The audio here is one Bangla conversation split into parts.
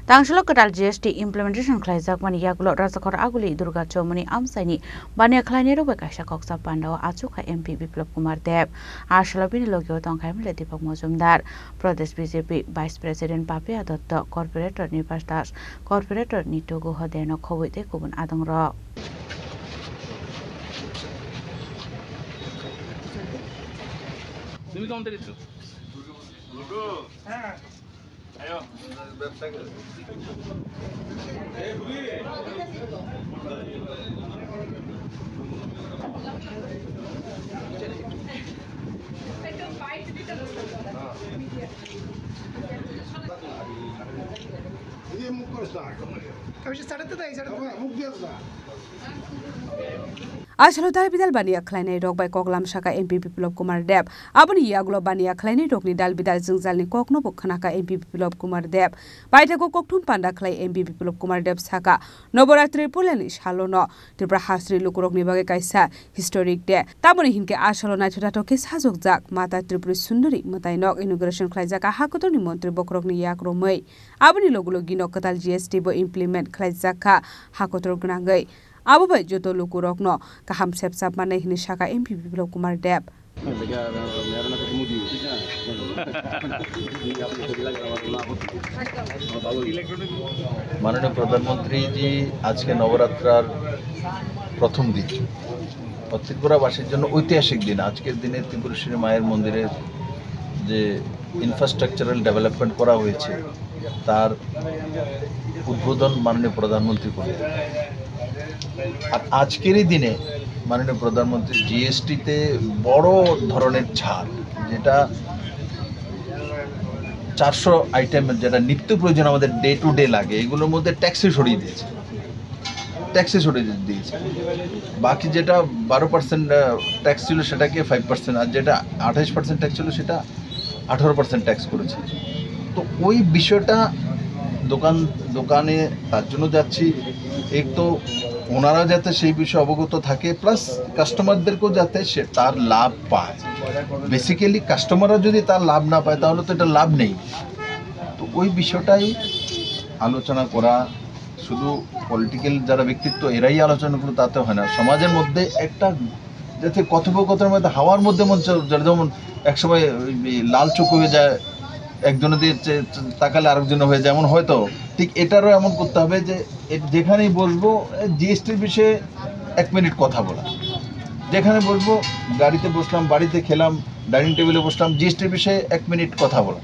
Tangshalo Kadal GST implementation Klaizak Mani Yagulo Razakor Aguli Durga Chomani Amsani Bania Klainero Bekasha Koksa Pandao Achuka MP Biplop Kumar Dev Ashalabini Logio Tonkamile Deepak Mozumdar Pradesh BJP Vice President Papia Dotto Corporator Nipastas Corporator Nitogo Hodeno Kowite Kubun Adangro তুমি কাউন্টারে দিছো হ্যাঁ আয়ো ব্যবসা করে এই বুড়ি এটা ফাইট দিতে এই মুখ করে স্টার্ট কবে স্টার্ট হতে দেয় স্টার্ট মুখ দিয়ে দাও Ashalo dal bidal bania khlainai rok bai koklam shaka MP Biplop Kumar Dev aboni yagulo bania khlainai rokni dal bidal jingjalni kokno bokhana ka MP Biplop Kumar Dev baitako kokthum panda khlai MP Biplop Kumar Dev saka Noboratri pulani shalono Tripura hasri lukurokni bage kaisa historic day taboni hinke ashalo nai thota toke sajok jak mata Tripura sundari matainok inauguration khlaijaka hakotoni montri bokrokni yakromai aboni logulo ginok katal GST bo implement khlaijaka hakotor gnangai Abu bai joto lukurokno kaham sepsap manai hini shaka MP Biplop Kumar Dev माननीय प्रधानमंत्री जी आज के नवरात्रार प्रथम दिन त्रिपुराबासीर जन्य ऐतिहासिक दिन आजकेर दिने त्रिपुरेश्वरी मायेर मंदिरेर जे इनफ्रास्ट्राक्चाराल डेवलपमेंट करा हयेछे तार उद्बोधन माननीय प्रधानमंत्री करलेन আর আজকের এই দিনে মাননীয় প্রধানমন্ত্রী জিএসটিতে বড় ধরনের ছাড় যেটা 400 আইটেম যেটা নিত্য প্রয়োজন আমাদের ডে টু ডে লাগে এগুলোর মধ্যে ট্যাক্সে সরিয়ে দিয়েছে বাকি যেটা 12% ট্যাক্স ছিল সেটাকে 5% আর যেটা 28% ট্যাক্স ছিল সেটা 18% ট্যাক্স করেছে তো ওই বিষয়টা দোকানে তার জন্য যাচ্ছি এক তো ওনারা যাতে সেই বিষয়ে অবগত থাকে প্লাস কাস্টমারদেরকেও যাতে সে তার লাভ পায় বেসিক্যালি কাস্টমাররা যদি তার লাভ না পায় তাহলে তো এটা লাভ নেই তো ওই বিষয়টাই আলোচনা করা শুধু পলিটিক্যাল যারা ব্যক্তিত্ব এরাই আলোচনা করে তাতে হয় না সমাজের মধ্যে একটা যাতে কথোপকথনের মধ্যে হাওয়ার মধ্যে যেমন একসময় লাল চোখ হয়ে যায় একজনের দিয়ে তাকালে আরেকজনের হয়ে যায় এমন হয়তো ঠিক এটারও এমন করতে হবে যে যেখানেই বসবো জিএসটির বিষয়ে 1 মিনিট কথা বলা যেখানে বসবো গাড়িতে বসলাম বাড়িতে খেলাম ডাইনিং টেবিলে বসলাম জিএসটির বিষয়ে 1 মিনিট কথা বলা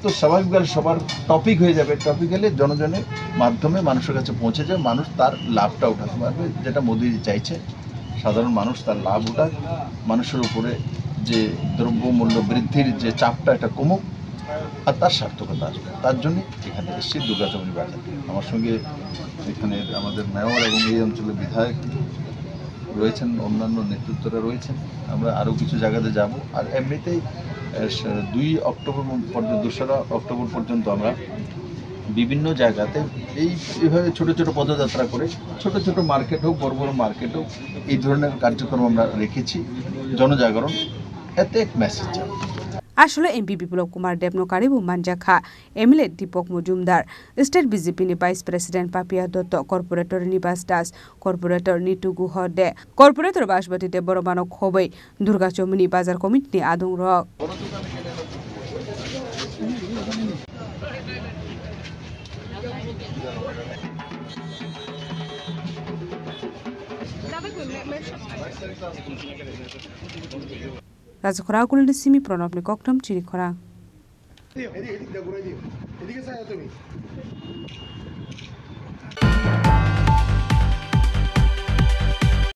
তো স্বাভাবিকভাবে সবার টপিক হয়ে যাবে টপিক হলে জনজনের মাধ্যমে মানুষের কাছে পৌঁছে যায় মানুষ তার লাভটা উঠাতে পারবে যেটা মোদিজি চাইছে সাধারণ মানুষ তার লাভ উঠাক মানুষের উপরে যে দ্রব্যমূল্য বৃদ্ধির যে চাপটা এটা কমুক আর তার সার্থকতা আসবে তার জন্য এখানে এসেছি দুর্গাচমনি বাজার আমার সঙ্গে এখানে আমাদের মেয়র এবং এই অঞ্চলের বিধায়ক রয়েছেন অন্যান্য নেতৃত্বরা রয়েছেন আমরা আরও কিছু জায়গাতে যাব আর এমনিতেই 2 অক্টোবর পর্যন্ত 2রা অক্টোবর পর্যন্ত আমরা বিভিন্ন জায়গাতে এইভাবে ছোট ছোট পদযাত্রা করে ছোট ছোট মার্কেট হোক বড় বড় মার্কেট হোক এই ধরনের কার্যক্রম আমরা রেখেছি জনজাগরণ এতে এক মেসেজ যাবে Asholo MP Biplop Kumar Dev no karibu manjakha MLA Deepak Mozumdar State BJP ni Vice President Papia Dotto Corporator Nibas Das Corporator Nitugu Hode Corporator Bashbati de Boromano Khobei Durga Chomni Bazar Committee Adung Rock Razakora kulli simi pronab ni koktam chiri khora এদিকে ঘুরে দিও এদিকে চাও তুমি